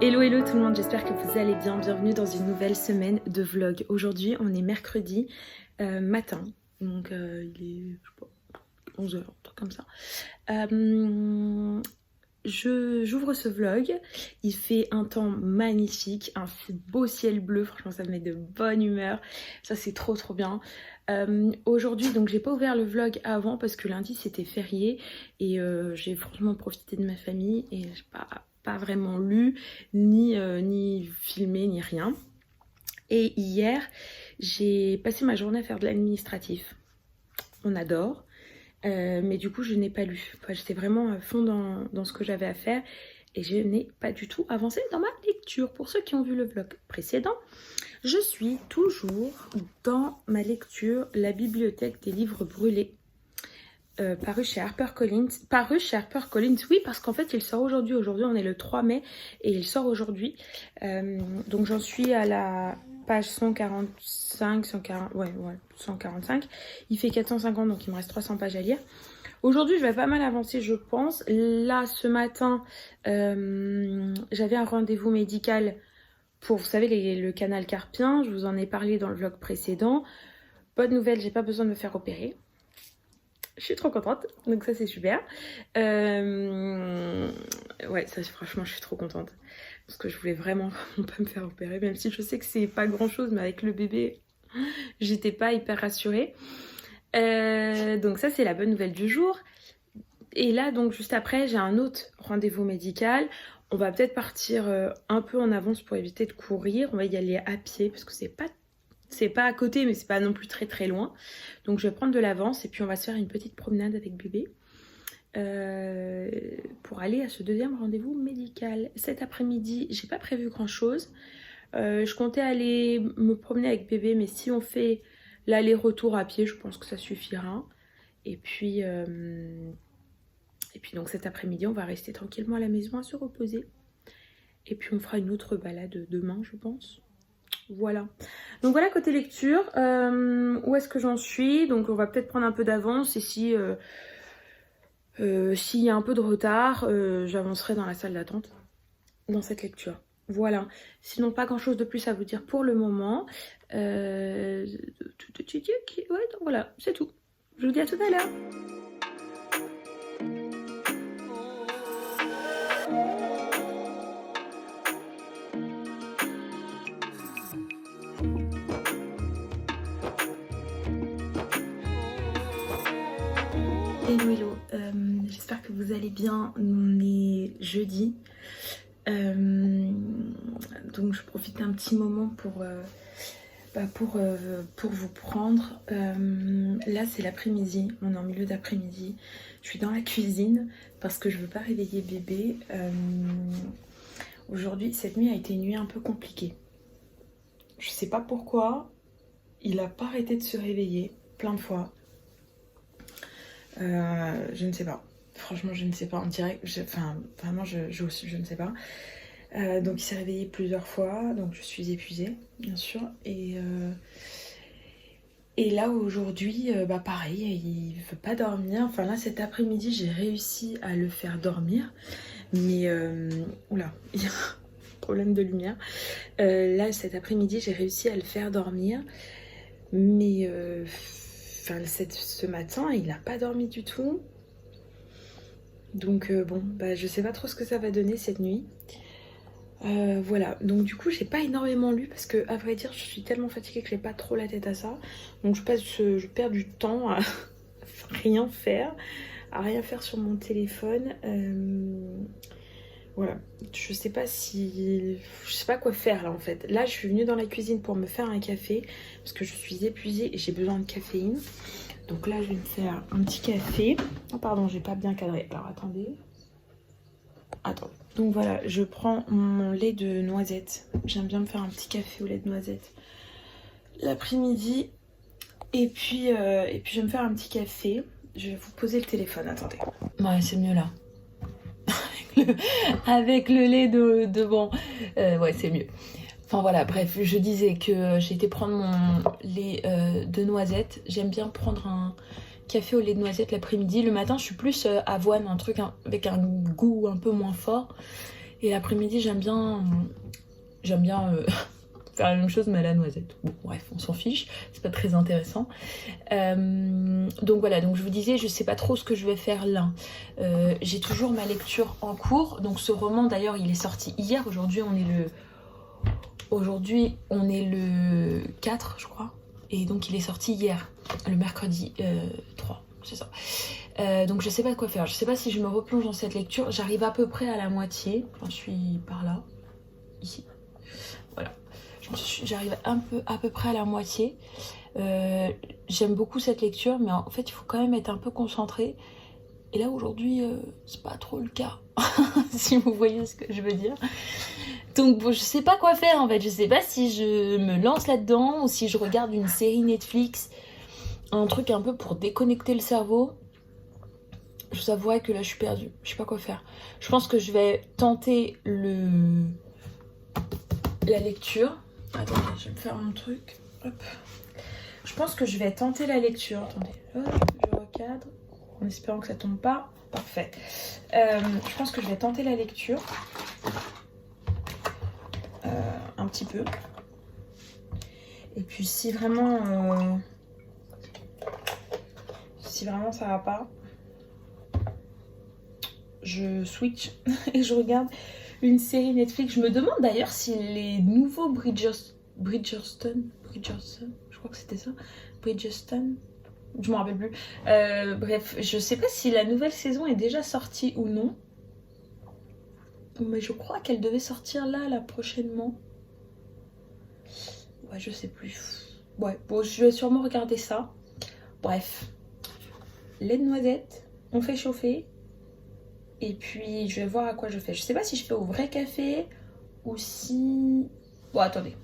Hello hello tout le monde, j'espère que vous allez bien. Bienvenue dans une nouvelle semaine de vlog. Aujourd'hui on est mercredi matin, donc il est je sais pas, 11h, un truc comme ça. J'ouvre ce vlog, il fait un temps magnifique, un beau ciel bleu, franchement ça me met de bonne humeur, ça c'est trop bien. Aujourd'hui donc j'ai pas ouvert le vlog avant parce que lundi c'était férié et j'ai franchement profité de ma famille et j'ai pas vraiment lu, ni filmé, ni rien. Et hier, j'ai passé ma journée à faire de l'administratif. On adore. Mais du coup, je n'ai pas lu. Enfin, j'étais vraiment à fond dans ce que j'avais à faire. Et je n'ai pas du tout avancé dans ma lecture. Pour ceux qui ont vu le vlog précédent, je suis toujours dans ma lecture La bibliothèque des livres brûlés. Paru chez HarperCollins. Oui, parce qu'en fait il sort aujourd'hui. Aujourd'hui on est le 3 mai et il sort aujourd'hui. Donc j'en suis à la page 145, 145. Il fait 450 donc il me reste 300 pages à lire. Aujourd'hui je vais pas mal avancer je pense. Là ce matin j'avais un rendez-vous médical pour, vous savez, le canal carpien. Je vous en ai parlé dans le vlog précédent. Bonne nouvelle, j'ai pas besoin de me faire opérer. Je suis trop contente, donc ça c'est super. Ouais, ça franchement je suis trop contente. Parce que je voulais vraiment pas me faire opérer, même si je sais que c'est pas grand chose, mais avec le bébé, j'étais pas hyper rassurée. Donc ça c'est la bonne nouvelle du jour. Et là donc juste après j'ai un autre rendez-vous médical. On va peut-être partir un peu en avance pour éviter de courir. On va y aller à pied parce que c'est pas à côté mais c'est pas non plus très loin, donc je vais prendre de l'avance et puis on va se faire une petite promenade avec bébé pour aller à ce deuxième rendez-vous médical. Cet après-midi j'ai pas prévu grand chose, je comptais aller me promener avec bébé, mais si on fait l'aller-retour à pied je pense que ça suffira. Et puis donc cet après-midi on va rester tranquillement à la maison à se reposer et puis on fera une autre balade demain je pense. Voilà, donc voilà côté lecture, où est-ce que j'en suis? Donc on va peut-être prendre un peu d'avance et si s'il y a un peu de retard, j'avancerai dans la salle d'attente dans cette lecture. Voilà, sinon pas grand chose de plus à vous dire pour le moment. Ouais, donc voilà, c'est tout. Je vous dis à tout à l'heure. Hello, j'espère que vous allez bien. On est jeudi, donc je profite un petit moment pour vous prendre. Là c'est l'après-midi, on est en milieu d'après-midi. Je suis dans la cuisine parce que je veux pas réveiller bébé. Aujourd'hui, cette nuit a été une nuit un peu compliquée. Je sais pas pourquoi, il a pas arrêté de se réveiller plein de fois. Je ne sais pas. Franchement, je ne sais pas. On dirait que vraiment, je ne sais pas. Donc, il s'est réveillé plusieurs fois. Donc, je suis épuisée, bien sûr. Et là, aujourd'hui, pareil, il veut pas dormir. Enfin, là, cet après-midi, j'ai réussi à le faire dormir. Mais, oula, il y a un problème de lumière. Là, cet après-midi, j'ai réussi à le faire dormir. Mais... ce matin il n'a pas dormi du tout, donc bon je sais pas trop ce que ça va donner cette nuit. Voilà, donc du coup j'ai pas énormément lu parce que à vrai dire je suis tellement fatiguée que j'ai pas trop la tête à ça, donc je perds du temps à rien faire, sur mon téléphone. Voilà, je sais pas quoi faire là en fait. Là je suis venue dans la cuisine pour me faire un café parce que je suis épuisée et j'ai besoin de caféine. Donc là je vais me faire un petit café. Oh pardon, j'ai pas bien cadré. Alors attendez. Donc voilà, je prends mon lait de noisette. J'aime bien me faire un petit café au lait de noisette l'après-midi. Et puis je vais me faire un petit café. Je vais vous poser le téléphone, attendez. Ouais, c'est mieux là. Avec le lait de bon, ouais c'est mieux. Enfin voilà, bref, je disais que j'ai été prendre mon lait de noisette. J'aime bien prendre un café au lait de noisette l'après-midi. Le matin je suis plus avoine, un truc avec un goût un peu moins fort. Et l'après-midi, j'aime bien faire la même chose mais à la noisette. Bon, bref, on s'en fiche, c'est pas très intéressant. Donc voilà, donc je vous disais, je sais pas trop ce que je vais faire là. J'ai toujours ma lecture en cours. Donc ce roman, d'ailleurs, il est sorti hier. Aujourd'hui, on est le 4, je crois. Et donc il est sorti hier, le mercredi 3, c'est ça. Donc je sais pas quoi faire. Je sais pas si je me replonge dans cette lecture. J'arrive à peu près à la moitié. J'en suis par là, ici. Voilà. J'arrive à peu près à la moitié. J'aime beaucoup cette lecture, mais en fait il faut quand même être un peu concentré. Et là aujourd'hui, c'est pas trop le cas, si vous voyez ce que je veux dire. Donc bon, je sais pas quoi faire en fait. Je sais pas si je me lance là-dedans ou si je regarde une série Netflix, un truc un peu pour déconnecter le cerveau. Je vous avouerai que là je suis perdue. Je sais pas quoi faire. Je pense que je vais tenter la lecture. Attendez, je vais me faire mon truc. Hop. Je pense que je vais tenter la lecture. Attendez, hop, je recadre en espérant que ça tombe pas. Parfait. Je pense que je vais tenter la lecture. Un petit peu. Et puis si vraiment ça va pas, je switch et je regarde une série Netflix. Je me demande d'ailleurs si les nouveaux Bridgerton, je crois que c'était ça, Bridgerton, je m'en rappelle plus. Bref, je sais pas si la nouvelle saison est déjà sortie ou non. Mais je crois qu'elle devait sortir là prochainement. Ouais, je sais plus. Ouais, bon, je vais sûrement regarder ça. Bref, lait de noisette, on fait chauffer. Et puis, je vais voir à quoi je fais. Je sais pas si je fais au vrai café ou si... Bon, attendez.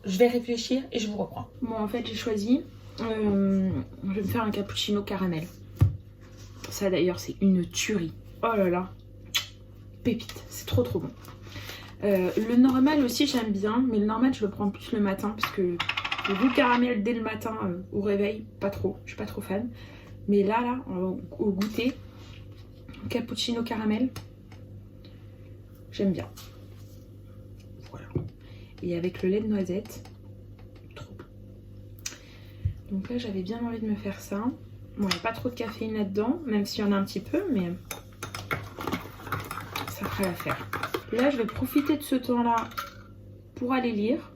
Je vais réfléchir et je vous reprends. Bon, en fait, j'ai choisi... je vais me faire un cappuccino caramel. Ça, d'ailleurs, c'est une tuerie. Oh là là. Pépite. C'est trop trop bon. Le normal aussi, j'aime bien. Mais le normal, je le prends plus le matin. Parce que le goût caramel dès le matin au réveil, pas trop. Je suis pas trop fan. Mais là, au goûter... cappuccino caramel, j'aime bien. Voilà. Et avec le lait de noisette, trop bon. Donc là, j'avais bien envie de me faire ça. Bon, il n'y a pas trop de caféine là-dedans, même s'il y en a un petit peu, mais ça fera l'affaire. Là, je vais profiter de ce temps-là pour aller lire.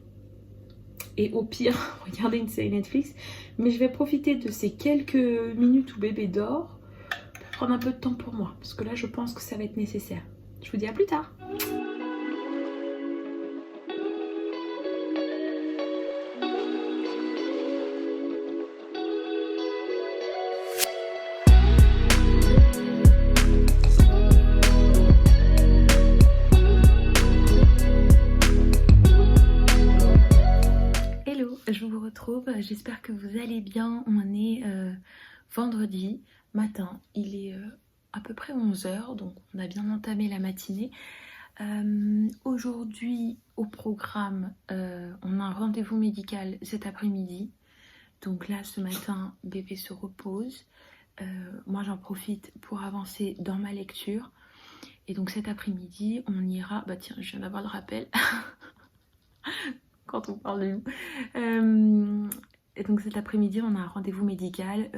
Et au pire, regarder une série Netflix. Mais je vais profiter de ces quelques minutes où bébé dort. Prendre un peu de temps pour moi, parce que là je pense que ça va être nécessaire. Je vous dis à plus tard. Hello, je vous retrouve, j'espère que vous allez bien. On est vendredi matin, il est à peu près 11 h, donc on a bien entamé la matinée. Aujourd'hui au programme, on a un rendez-vous médical cet après-midi. Donc là ce matin, bébé se repose. Moi j'en profite pour avancer dans ma lecture. Et donc cet après-midi, on ira... Bah tiens, je viens d'avoir le rappel. Quand on parle de nous. Et donc cet après-midi, on a un rendez-vous médical.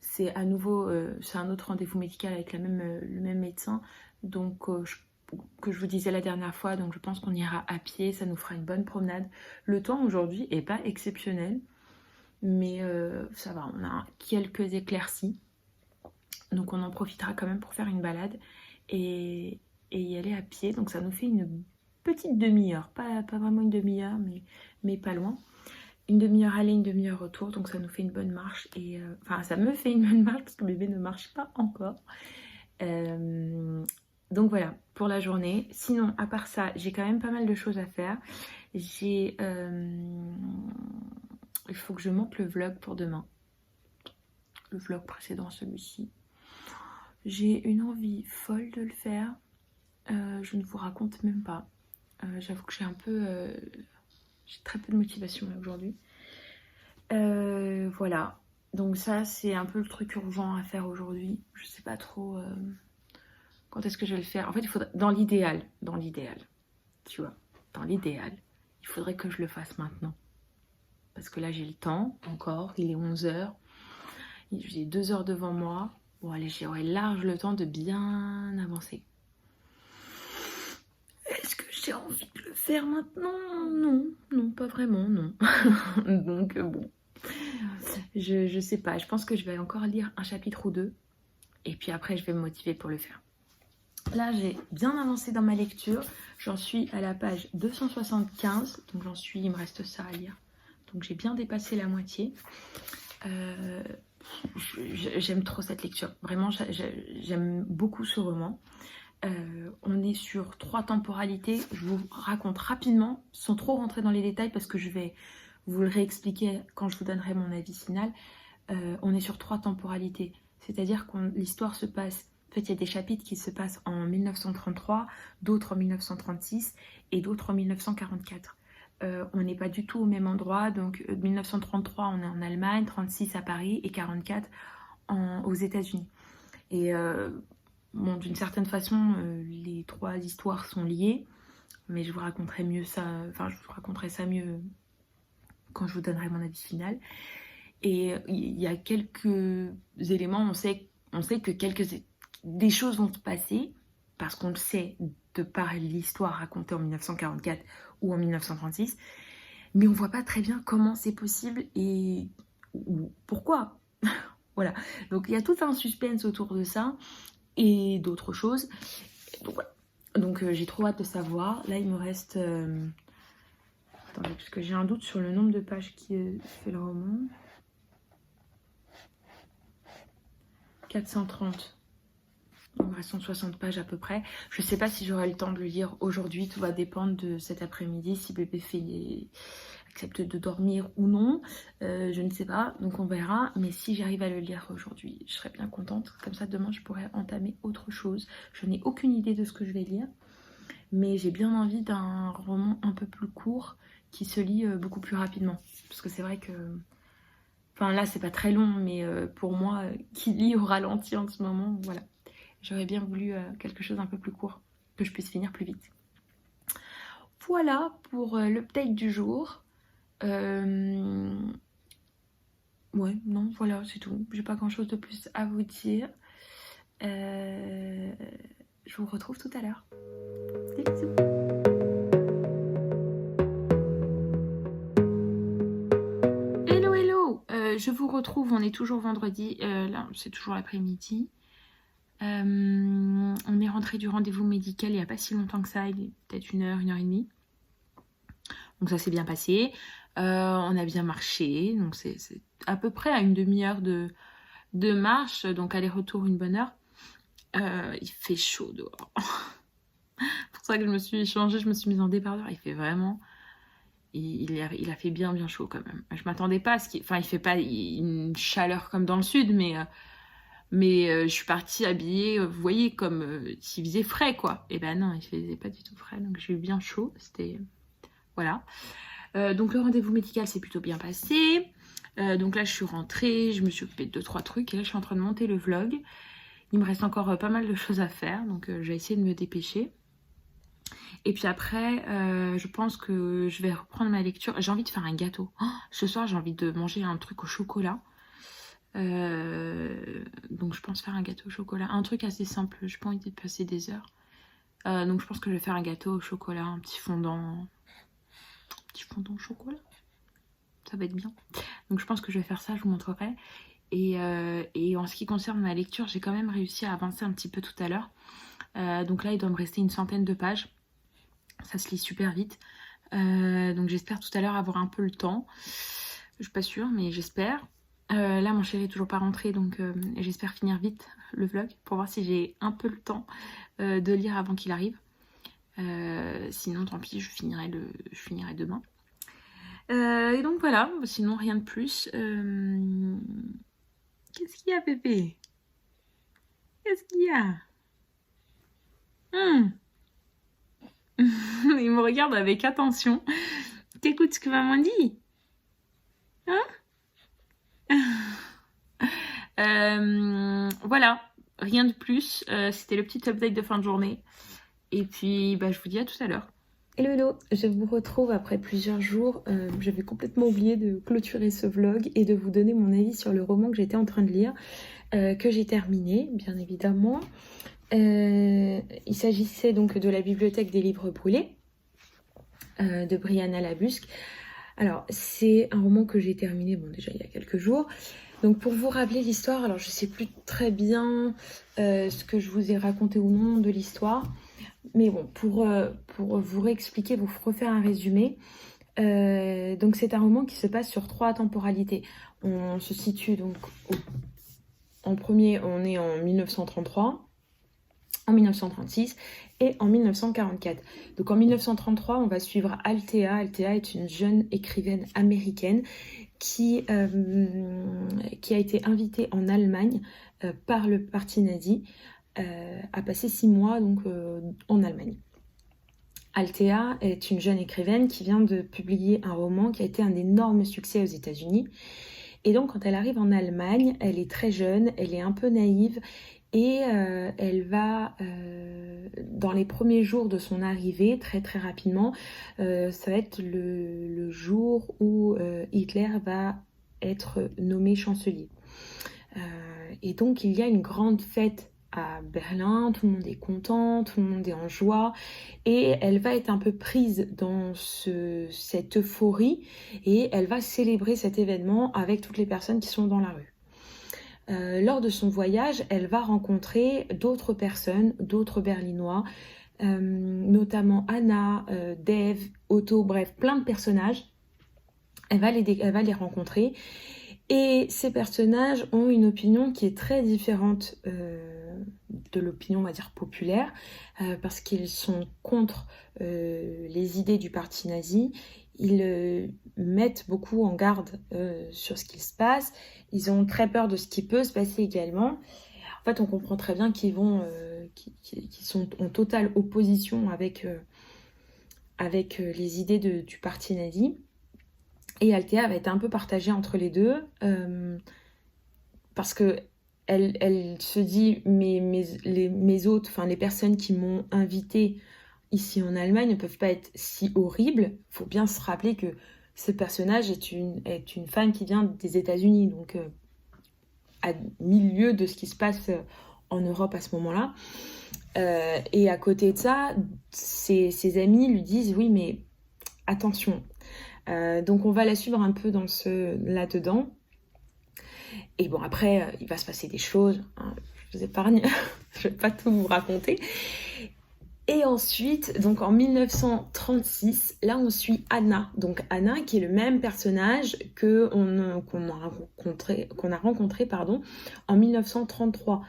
C'est à nouveau, c'est un autre rendez-vous médical avec le même médecin. Donc que je vous disais la dernière fois, donc je pense qu'on ira à pied, ça nous fera une bonne promenade. Le temps aujourd'hui est pas exceptionnel, mais ça va, on a quelques éclaircies. Donc on en profitera quand même pour faire une balade et y aller à pied. Donc ça nous fait une petite demi-heure, pas vraiment une demi-heure, mais pas loin. Une demi-heure aller, une demi-heure retour, donc ça nous fait une bonne marche. Et enfin, ça me fait une bonne marche parce que bébé ne marche pas encore. Donc voilà, pour la journée. Sinon, à part ça, j'ai quand même pas mal de choses à faire. Il faut que je monte le vlog pour demain. Le vlog précédent, celui-ci. J'ai une envie folle de le faire. Je ne vous raconte même pas. J'avoue que j'ai un peu... j'ai très peu de motivation là aujourd'hui. Voilà. Donc ça, c'est un peu le truc urgent à faire aujourd'hui. Je sais pas trop Quand est-ce que je vais le faire? En fait, il faudrait, dans l'idéal, tu vois, dans l'idéal, il faudrait que je le fasse maintenant. Parce que là, j'ai le temps encore, il est 11 h. J'ai 2 heures devant moi. Bon, allez, j'aurai large le temps de bien avancer. Est-ce que j'ai envie de le faire maintenant? Non, non, pas vraiment, non. Donc, bon, je sais pas. Je pense que je vais encore lire un chapitre ou deux. Et puis après, je vais me motiver pour le faire. Là, j'ai bien avancé dans ma lecture. J'en suis à la page 275. Donc, il me reste ça à lire. Donc, j'ai bien dépassé la moitié. J'aime trop cette lecture. Vraiment, j'aime beaucoup ce roman. On est sur 3 temporalités. Je vous raconte rapidement, sans trop rentrer dans les détails, parce que je vais vous le réexpliquer quand je vous donnerai mon avis final. On est sur 3 temporalités. C'est-à-dire que l'histoire se passe... En fait, il y a des chapitres qui se passent en 1933, d'autres en 1936 et d'autres en 1944. On n'est pas du tout au même endroit. Donc, 1933, on est en Allemagne, 36 à Paris et 44 aux États-Unis. Et bon, d'une certaine façon, les 3 histoires sont liées, mais je vous raconterai mieux ça. Enfin, je vous raconterai ça mieux quand je vous donnerai mon avis final. Et il y a quelques éléments, on sait que des choses vont se passer, parce qu'on le sait de par l'histoire racontée en 1944 ou en 1936, mais on voit pas très bien comment c'est possible et pourquoi. Voilà, donc il y a tout un suspense autour de ça et d'autres choses. Donc voilà, donc j'ai trop hâte de savoir. Là il me reste... Attendez, parce que j'ai un doute sur le nombre de pages qui fait le roman. 430. Il me reste 160 pages à peu près. Je ne sais pas si j'aurai le temps de le lire aujourd'hui. Tout va dépendre de cet après-midi, si bébé accepte de dormir ou non. Je ne sais pas, donc on verra. Mais si j'arrive à le lire aujourd'hui, je serai bien contente. Comme ça, demain, je pourrai entamer autre chose. Je n'ai aucune idée de ce que je vais lire. Mais j'ai bien envie d'un roman un peu plus court qui se lit beaucoup plus rapidement. Parce que c'est vrai que... Enfin là, c'est pas très long, mais pour moi, qui lit au ralenti en ce moment, voilà. J'aurais bien voulu quelque chose un peu plus court, que je puisse finir plus vite. Voilà pour l'update du jour. Ouais, non, voilà, c'est tout. J'ai pas grand chose de plus à vous dire. Je vous retrouve tout à l'heure. Des bisous. Hello, hello. Je vous retrouve, on est toujours vendredi. Là, c'est toujours l'après-midi. On est rentré du rendez-vous médical il n'y a pas si longtemps que ça, il est peut-être 1 heure, 1 heure et demie. Donc ça s'est bien passé. On a bien marché, donc c'est à peu près à une demi-heure de marche, donc aller-retour 1 bonne heure. Il fait chaud dehors. C'est pour ça que je me suis changée, je me suis mise en débardeur. Il fait vraiment... Il a fait bien chaud quand même. Je m'attendais pas à ce qu'il... Enfin, il fait pas une chaleur comme dans le sud, mais je suis partie habillée, vous voyez, comme s'il faisait frais, quoi. Et ben non, il faisait pas du tout frais, donc j'ai eu bien chaud. C'était... Voilà. Donc le rendez-vous médical s'est plutôt bien passé. Donc là, je suis rentrée, je me suis occupée de 2-3 trucs. Et là, je suis en train de monter le vlog. Il me reste encore pas mal de choses à faire, donc je vais essayer de me dépêcher. Et puis après, je pense que je vais reprendre ma lecture. J'ai envie de faire un gâteau. Oh, ce soir, j'ai envie de manger un truc au chocolat. Donc je pense faire un gâteau au chocolat. Un truc assez simple, j'ai pas envie de passer des heures. Donc je pense que je vais faire un gâteau au chocolat, un petit fondant au chocolat. Ça va être bien. Donc je pense que je vais faire ça, je vous montrerai. Et en ce qui concerne ma lecture, j'ai quand même réussi à avancer un petit peu tout à l'heure. Donc là, il doit me rester 100aine de pages. Ça se lit super vite. Donc j'espère tout à l'heure avoir un peu le temps. Je suis pas sûre, mais j'espère. Là, mon chéri est toujours pas rentré, donc j'espère finir vite le vlog pour voir si j'ai un peu le temps de lire avant qu'il arrive. Sinon, tant pis, je finirai demain. Et donc voilà, sinon rien de plus. Qu'est-ce qu'il y a, bébé? Qu'est-ce qu'il y a? Il me regarde avec attention. T'écoutes ce que maman dit? Hein? Voilà. rien de plus. C'était le petit update de fin de journée. Et puis, je vous dis à tout à l'heure. Hello, je vous retrouve après plusieurs jours. J'avais complètement oublié de clôturer ce vlog et de vous donner mon avis sur le roman que j'étais en train de lire, que j'ai terminé, bien évidemment. Il s'agissait donc de La bibliothèque des livres brûlés, de Brianna Labusque. Alors, c'est un roman que j'ai terminé, déjà il y a quelques jours. Donc pour vous rappeler l'histoire, alors je sais plus très bien ce que je vous ai raconté ou non de l'histoire. Mais bon, pour vous réexpliquer, vous refaire un résumé, donc c'est un roman qui se passe sur 3 temporalités. On se situe donc en premier, on est en 1933, en 1936 et en 1944. Donc en 1933, on va suivre Althea. Althea est une jeune écrivaine américaine qui a été invitée en Allemagne par le parti nazi à passer 6 mois donc, en Allemagne. Althea est une jeune écrivaine qui vient de publier un roman qui a été un énorme succès aux États-Unis. Et donc, quand elle arrive en Allemagne, elle est très jeune, elle est un peu naïve et elle va, dans les premiers jours de son arrivée, très très rapidement, ça va être le jour où Hitler va être nommé chancelier. Et donc, il y a une grande fête à Berlin, tout le monde est content, tout le monde est en joie et elle va être un peu prise dans cette euphorie et elle va célébrer cet événement avec toutes les personnes qui sont dans la rue. Lors de son voyage, elle va rencontrer d'autres personnes, d'autres Berlinois, notamment Anna, Dave, Otto, bref, plein de personnages. Elle va les rencontrer. Et ces personnages ont une opinion qui est très différente de l'opinion, on va dire, populaire, parce qu'ils sont contre les idées du parti nazi. Ils mettent beaucoup en garde sur ce qui se passe. Ils ont très peur de ce qui peut se passer également. En fait, on comprend très bien qu'ils sont en totale opposition avec les idées du parti nazi. Et Althea va être un peu partagée entre les deux, parce que elle se dit mes autres, enfin les personnes qui m'ont invitée ici en Allemagne ne peuvent pas être si horribles. Il faut bien se rappeler que ce personnage est une femme qui vient des États-Unis, donc à 1000 lieues de ce qui se passe en Europe à ce moment-là. Et à côté de ça, ses amis lui disent oui mais attention. Donc on va la suivre un peu là-dedans. Et bon, après, il va se passer des choses. Hein, je vous épargne, je vais pas tout vous raconter. Et ensuite, donc en 1936, là on suit Anna. Donc Anna qui est le même personnage qu'on a rencontré en 1933.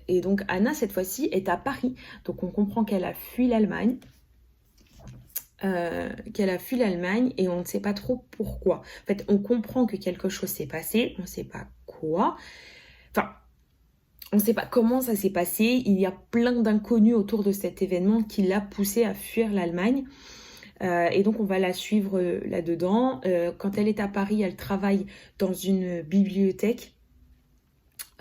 Et donc Anna, cette fois-ci, est à Paris. Donc on comprend qu'elle a fui l'Allemagne. Et on ne sait pas trop pourquoi. En fait, on comprend que quelque chose s'est passé, on ne sait pas quoi. Enfin, on ne sait pas comment ça s'est passé. Il y a plein d'inconnus autour de cet événement qui l'a poussée à fuir l'Allemagne. Et donc, on va la suivre là-dedans. Quand elle est à Paris, elle travaille dans une bibliothèque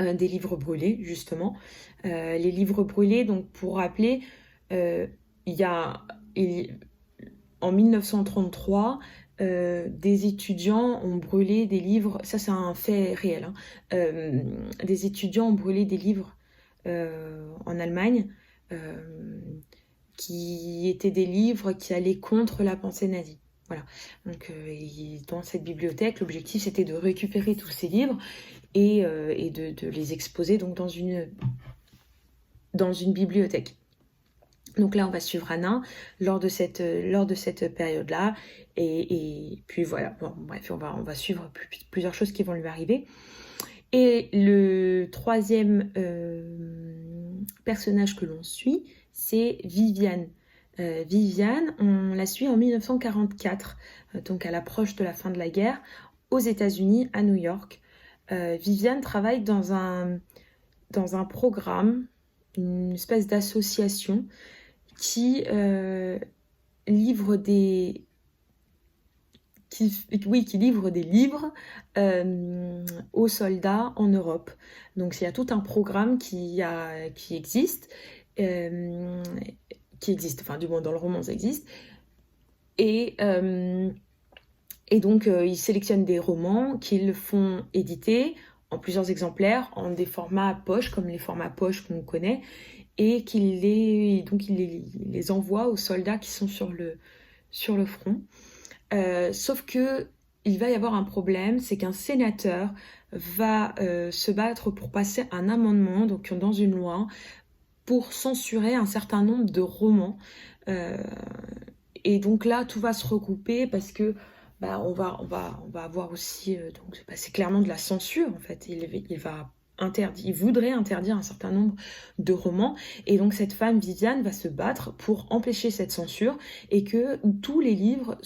des livres brûlés, justement. Les livres brûlés, donc pour rappeler, en 1933, des étudiants ont brûlé des livres, ça c'est un fait réel, des étudiants ont brûlé des livres en Allemagne qui étaient des livres qui allaient contre la pensée nazie. Voilà. Donc dans cette bibliothèque, l'objectif c'était de récupérer tous ces livres et de les exposer donc dans une bibliothèque. Donc là, on va suivre Anna lors de cette période-là. Et puis voilà, bon, bref, on va suivre plusieurs choses qui vont lui arriver. Et le troisième personnage que l'on suit, c'est Viviane. Viviane, on la suit en 1944, donc à l'approche de la fin de la guerre, aux États-Unis, à New York. Viviane travaille dans un programme, une espèce d'association qui livre qui livre des livres aux soldats en Europe. Donc il y a tout un programme qui existe, enfin du moins dans le roman ça existe, et donc ils sélectionnent des romans qu'ils font éditer en plusieurs exemplaires, en des formats poche, comme les formats poche qu'on connaît, et qu'ils les envoient aux soldats qui sont sur le front. Sauf que il va y avoir un problème, c'est qu'un sénateur va se battre pour passer un amendement, donc dans une loi, pour censurer un certain nombre de romans. Et donc là, tout va se regrouper parce que on va avoir aussi, c'est clairement de la censure en fait. Il voudrait interdire un certain nombre de romans, et donc cette femme Viviane va se battre pour empêcher cette censure et que tous les livres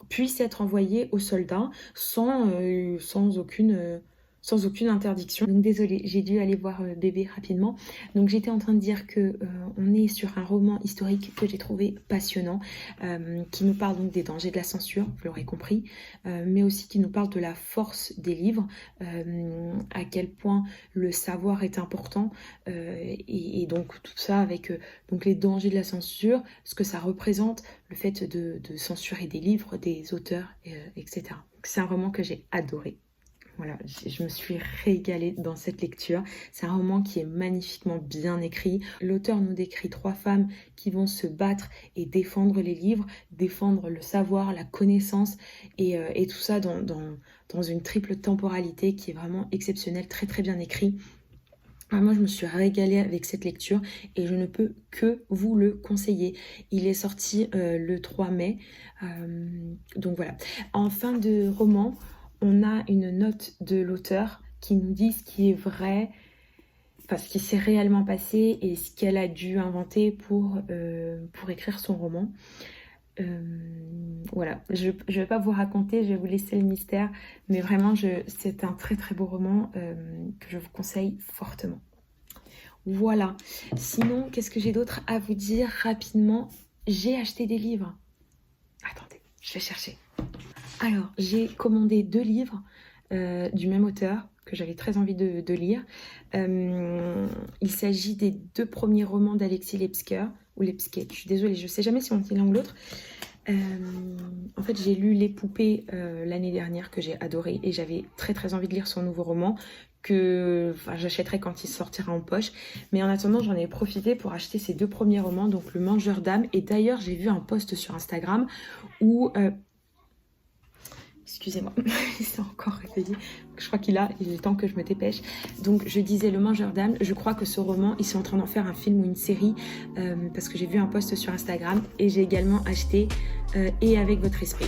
puissent être envoyés aux soldats sans aucune interdiction. Donc désolée, j'ai dû aller voir bébé rapidement. Donc j'étais en train de dire que on est sur un roman historique que j'ai trouvé passionnant, qui nous parle donc des dangers de la censure, vous l'aurez compris, mais aussi qui nous parle de la force des livres, à quel point le savoir est important, et donc tout ça avec donc les dangers de la censure, ce que ça représente, le fait de censurer des livres, des auteurs, etc. C'est un roman que j'ai adoré. Voilà, je me suis régalée dans cette lecture. C'est un roman qui est magnifiquement bien écrit. L'auteur nous décrit 3 femmes qui vont se battre et défendre les livres, défendre le savoir, la connaissance, et tout ça dans une triple temporalité qui est vraiment exceptionnelle, très très bien écrit. Moi, je me suis régalée avec cette lecture et je ne peux que vous le conseiller. Il est sorti le 3 mai. Donc voilà. En fin de roman, on a une note de l'auteur qui nous dit ce qui est vrai, enfin ce qui s'est réellement passé et ce qu'elle a dû inventer pour écrire son roman. Voilà, je ne vais pas vous raconter, je vais vous laisser le mystère, mais vraiment c'est un très très beau roman que je vous conseille fortement. Voilà, sinon qu'est-ce que j'ai d'autre à vous dire rapidement? J'ai acheté des livres. Attendez, je vais chercher. Alors, j'ai commandé 2 livres du même auteur que j'avais très envie de lire. Il s'agit des 2 premiers romans d'Alexis Lepsker, ou Lepsker, je suis désolée, je ne sais jamais si on dit l'un ou l'autre. En fait, j'ai lu Les Poupées l'année dernière, que j'ai adoré, et j'avais très très envie de lire son nouveau roman, que j'achèterai quand il sortira en poche. Mais en attendant, j'en ai profité pour acheter ces 2 premiers romans, donc Le Mangeur d'âme. Et d'ailleurs, j'ai vu un post sur Instagram où... Excusez-moi, il s'est encore réveillé. Je crois il est temps que je me dépêche. Donc je disais Le Mangeur d'âme. Je crois que ce roman, ils sont en train d'en faire un film ou une série, parce que j'ai vu un post sur Instagram, et j'ai également acheté Et avec votre esprit.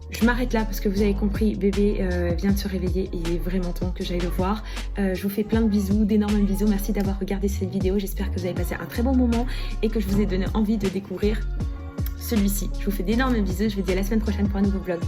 Je m'arrête là parce que vous avez compris, bébé vient de se réveiller et il est vraiment temps que j'aille le voir. Je vous fais plein de bisous, d'énormes bisous. Merci d'avoir regardé cette vidéo. J'espère que vous avez passé un très bon moment et que je vous ai donné envie de découvrir celui-ci. Je vous fais d'énormes bisous. Je vous dis à la semaine prochaine pour un nouveau vlog.